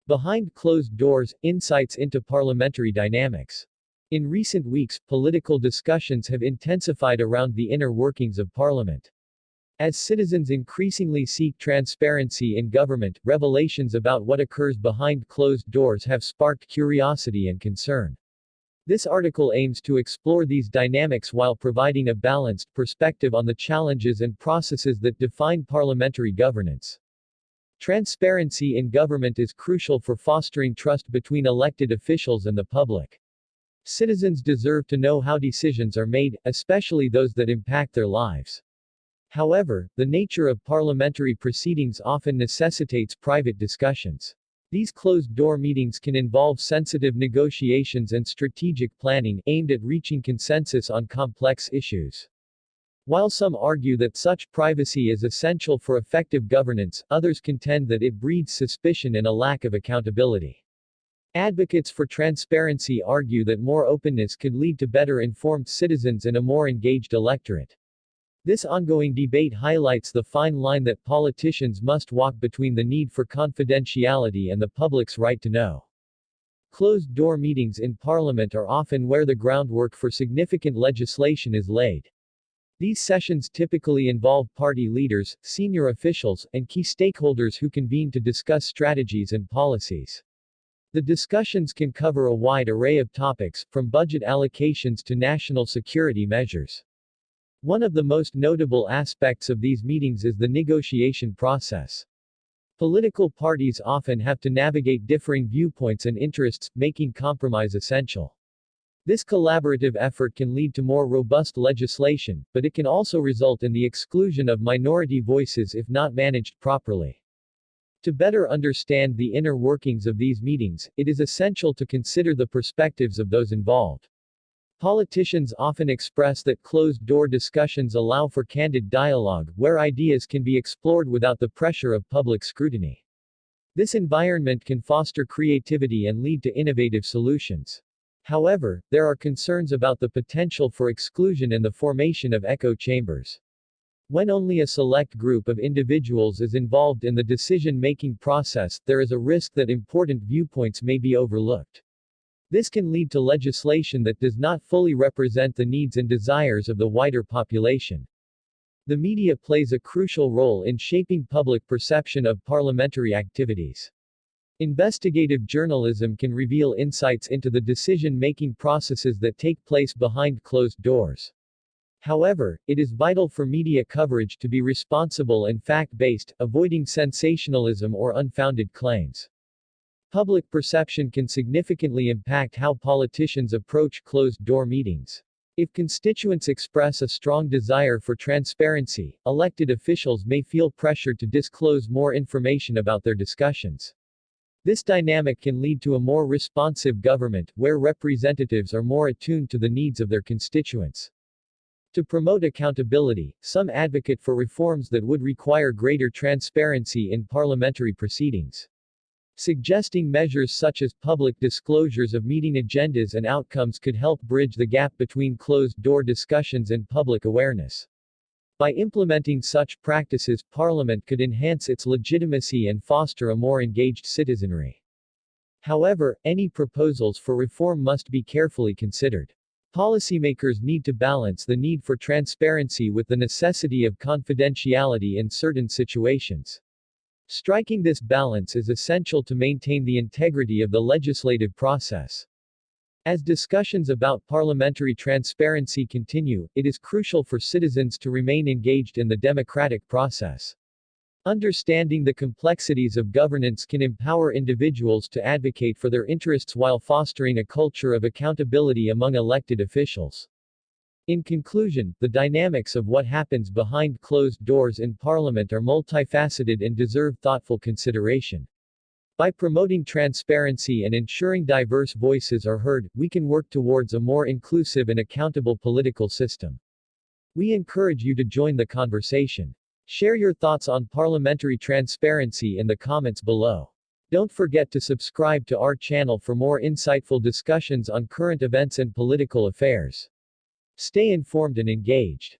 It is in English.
Behind closed doors, insights into parliamentary dynamics. In recent weeks, political discussions have intensified around the inner workings of Parliament. As citizens increasingly seek transparency in government, revelations about what occurs behind closed doors have sparked curiosity and concern. This article aims to explore these dynamics while providing a balanced perspective on the challenges and processes that define parliamentary governance. Transparency in government is crucial for fostering trust between elected officials and the public. Citizens deserve to know how decisions are made, especially those that impact their lives. However, the nature of parliamentary proceedings often necessitates private discussions. These closed-door meetings can involve sensitive negotiations and strategic planning aimed at reaching consensus on complex issues. While some argue that such privacy is essential for effective governance, others contend that it breeds suspicion and a lack of accountability. Advocates for transparency argue that more openness could lead to better informed citizens and a more engaged electorate. This ongoing debate highlights the fine line that politicians must walk between the need for confidentiality and the public's right to know. Closed-door meetings in Parliament are often where the groundwork for significant legislation is laid. These sessions typically involve party leaders, senior officials, and key stakeholders who convene to discuss strategies and policies. The discussions can cover a wide array of topics, from budget allocations to national security measures. One of the most notable aspects of these meetings is the negotiation process. Political parties often have to navigate differing viewpoints and interests, making compromise essential. This collaborative effort can lead to more robust legislation, but it can also result in the exclusion of minority voices if not managed properly. To better understand the inner workings of these meetings, it is essential to consider the perspectives of those involved. Politicians often express that closed-door discussions allow for candid dialogue, where ideas can be explored without the pressure of public scrutiny. This environment can foster creativity and lead to innovative solutions. However, there are concerns about the potential for exclusion and the formation of echo chambers. When only a select group of individuals is involved in the decision-making process, there is a risk that important viewpoints may be overlooked. This can lead to legislation that does not fully represent the needs and desires of the wider population. The media plays a crucial role in shaping public perception of parliamentary activities. Investigative journalism can reveal insights into the decision-making processes that take place behind closed doors. However, it is vital for media coverage to be responsible and fact-based, avoiding sensationalism or unfounded claims. Public perception can significantly impact how politicians approach closed-door meetings. If constituents express a strong desire for transparency, elected officials may feel pressured to disclose more information about their discussions. This dynamic can lead to a more responsive government, where representatives are more attuned to the needs of their constituents. To promote accountability, some advocate for reforms that would require greater transparency in parliamentary proceedings. Suggesting measures such as public disclosures of meeting agendas and outcomes could help bridge the gap between closed-door discussions and public awareness. By implementing such practices, Parliament could enhance its legitimacy and foster a more engaged citizenry. However, any proposals for reform must be carefully considered. Policymakers need to balance the need for transparency with the necessity of confidentiality in certain situations. Striking this balance is essential to maintain the integrity of the legislative process. As discussions about parliamentary transparency continue, it is crucial for citizens to remain engaged in the democratic process. Understanding the complexities of governance can empower individuals to advocate for their interests while fostering a culture of accountability among elected officials. In conclusion, the dynamics of what happens behind closed doors in Parliament are multifaceted and deserve thoughtful consideration. By promoting transparency and ensuring diverse voices are heard, we can work towards a more inclusive and accountable political system. We encourage you to join the conversation. Share your thoughts on parliamentary transparency in the comments below. Don't forget to subscribe to our channel for more insightful discussions on current events and political affairs. Stay informed and engaged.